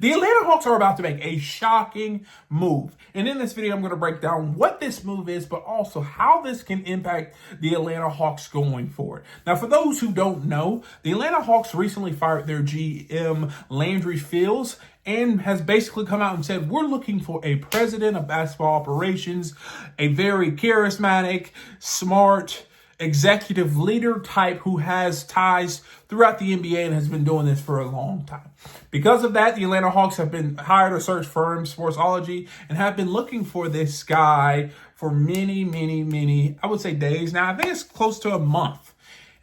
The Atlanta Hawks are about to make a shocking move. And in this video, I'm going to break down what this move is, but also how this can impact the Atlanta Hawks going forward. Now, for those who don't know, the Atlanta Hawks recently fired their GM, Landry Fields, and has basically come out and said, we're looking for a president of basketball operations, a very charismatic, smart, executive leader type who has ties throughout the NBA and has been doing this for a long time. Because of that, the Atlanta Hawks have been hired a search firm, Sportsology, and have been looking for this guy for many, I would say days now. I think it's close to a month.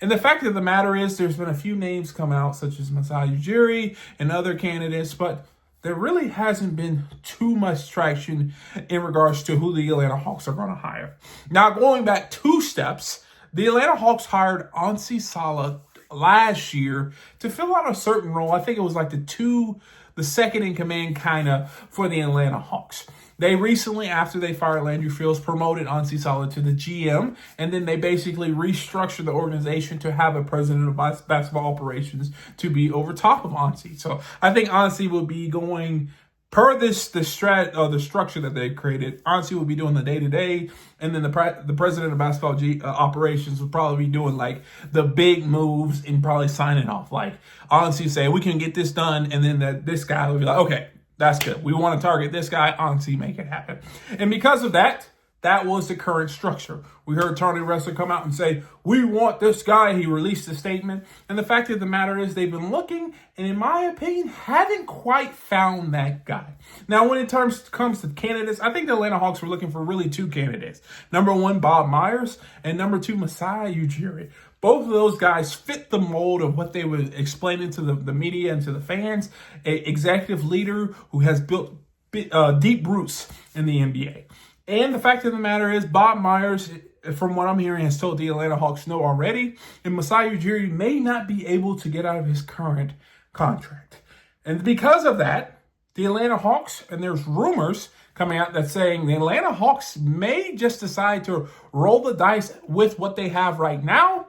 And the fact of the matter is there's been a few names come out, such as Masai Ujiri and other candidates, but there really hasn't been too much traction in regards to who the Atlanta Hawks are going to hire. Now, going back 2 steps, the Atlanta Hawks hired Onsi Saleh last year to fill out a certain role. I think it was like the second in command kind of for the Atlanta Hawks. They recently, after they fired Landry Fields, promoted Onsi Saleh to the GM, and then they basically restructured the organization to have a president of basketball operations to be over top of Onsi. So I think Onsi will be going per the structure that they created. Onsi will be doing the day-to-day, and then the president of basketball operations will probably be doing like the big moves and probably signing off. Like Onsi say, we can get this done, and then this guy will be like, okay, that's good. We want to target this guy. Onsi, make it happen. And because of that, that was the current structure. We heard Tony Wrestler come out and say, we want this guy. He released a statement. And the fact of the matter is they've been looking, and in my opinion, haven't quite found that guy. Now, when it comes to candidates, I think the Atlanta Hawks were looking for really 2 candidates. Number 1, Bob Myers, and number 2, Masai Ujiri. Both of those guys fit the mold of what they were explaining to the media and to the fans. An executive leader who has built deep roots in the NBA. And the fact of the matter is, Bob Myers, from what I'm hearing, has told the Atlanta Hawks no already. And Masai Ujiri may not be able to get out of his current contract. And because of that, the Atlanta Hawks, and there's rumors coming out that's saying the Atlanta Hawks may just decide to roll the dice with what they have right now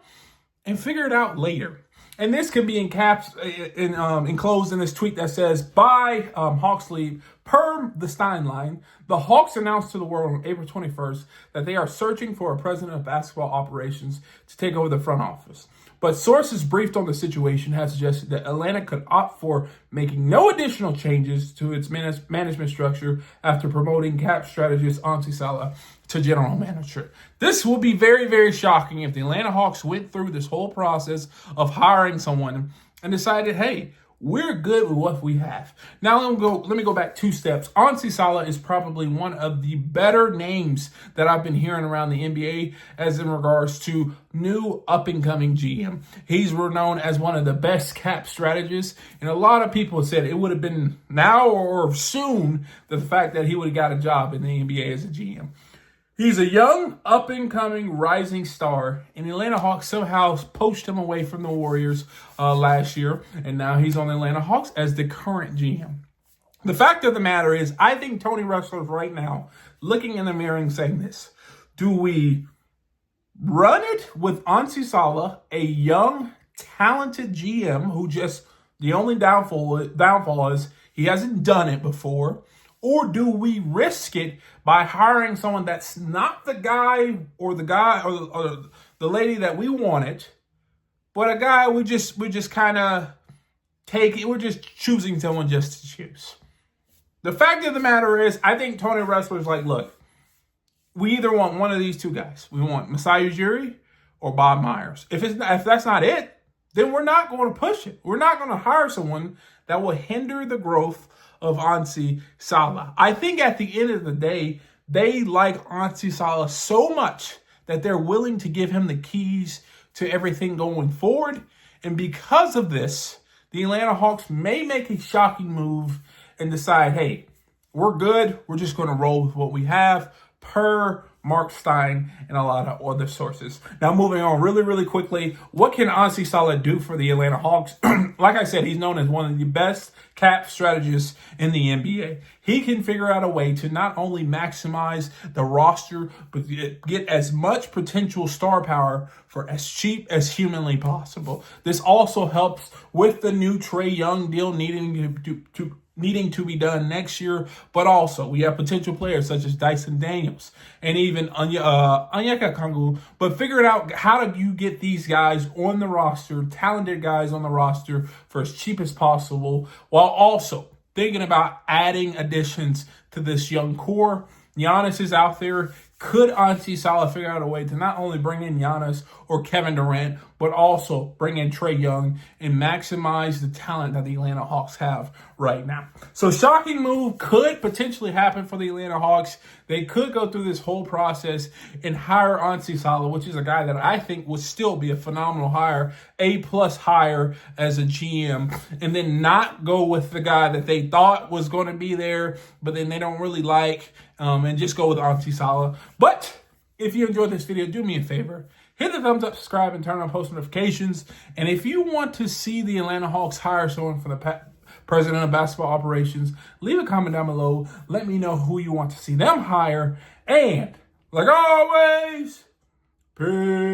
and figure it out later. And this can be enclosed in this tweet that says, by Hawks League, per the Stein line, the Hawks announced to the world on April 21st that they are searching for a president of basketball operations to take over the front office. But sources briefed on the situation have suggested that Atlanta could opt for making no additional changes to its management structure after promoting cap strategist Onsi Saleh to general manager. This will be very, very shocking if the Atlanta Hawks went through this whole process of hiring someone and decided, hey, we're good with what we have. Now let me go back 2 steps. Onsi Saleh is probably one of the better names that I've been hearing around the NBA as in regards to new up-and-coming GM. He's renowned as one of the best cap strategists, and a lot of people said it would have been now or soon the fact that he would have got a job in the NBA as a GM. He's a young, up-and-coming, rising star, and the Atlanta Hawks somehow poached him away from the Warriors last year, and now he's on the Atlanta Hawks as the current GM. The fact of the matter is, I think Tony Wrestler is right now looking in the mirror and saying this. Do we run it with Onsi Saleh, a young, talented GM who just, the only downfall is he hasn't done it before, or do we risk it by hiring someone that's not the guy or the lady that we wanted, but a guy we just kind of take it. We're just choosing someone just to choose. The fact of the matter is, I think Tony Wrestler's like, look, we either want one of these 2 guys. We want Masai Ujiri or Bob Myers. If that's not it, then we're not going to push it. We're not going to hire someone that will hinder the growth of Onsi Saleh. I think at the end of the day, they like Onsi Saleh so much that they're willing to give him the keys to everything going forward. And because of this, the Atlanta Hawks may make a shocking move and decide, hey, we're good. We're just going to roll with what we have, per Mark Stein and a lot of other sources. Now, moving on really quickly, what can Onsi Saleh do for the Atlanta Hawks? Like I said, he's known as one of the best cap strategists in the NBA. He can figure out a way to not only maximize the roster, but get as much potential star power for as cheap as humanly possible. This also helps with the new Trae Young deal needing to needing to be done next year, but also we have potential players such as Dyson Daniels and even Onyeka Okongwu. But figuring out how do you get these guys on the roster, talented guys on the roster for as cheap as possible, while also thinking about adding additions to this young core. Giannis is out there. Could Onsi Saleh figure out a way to not only bring in Giannis or Kevin Durant, but also bring in Trae Young and maximize the talent that the Atlanta Hawks have right now? So shocking move could potentially happen for the Atlanta Hawks. They could go through this whole process and hire Onsi Saleh, which is a guy that I think would still be a phenomenal hire, A+ hire as a GM, and then not go with the guy that they thought was going to be there, but then they don't really like, and just go with Onsi Saleh. But if you enjoyed this video, do me a favor. Hit the thumbs up, subscribe, and turn on post notifications. And if you want to see the Atlanta Hawks hire someone for the president of basketball operations, leave a comment down below. Let me know who you want to see them hire. And, like always, peace.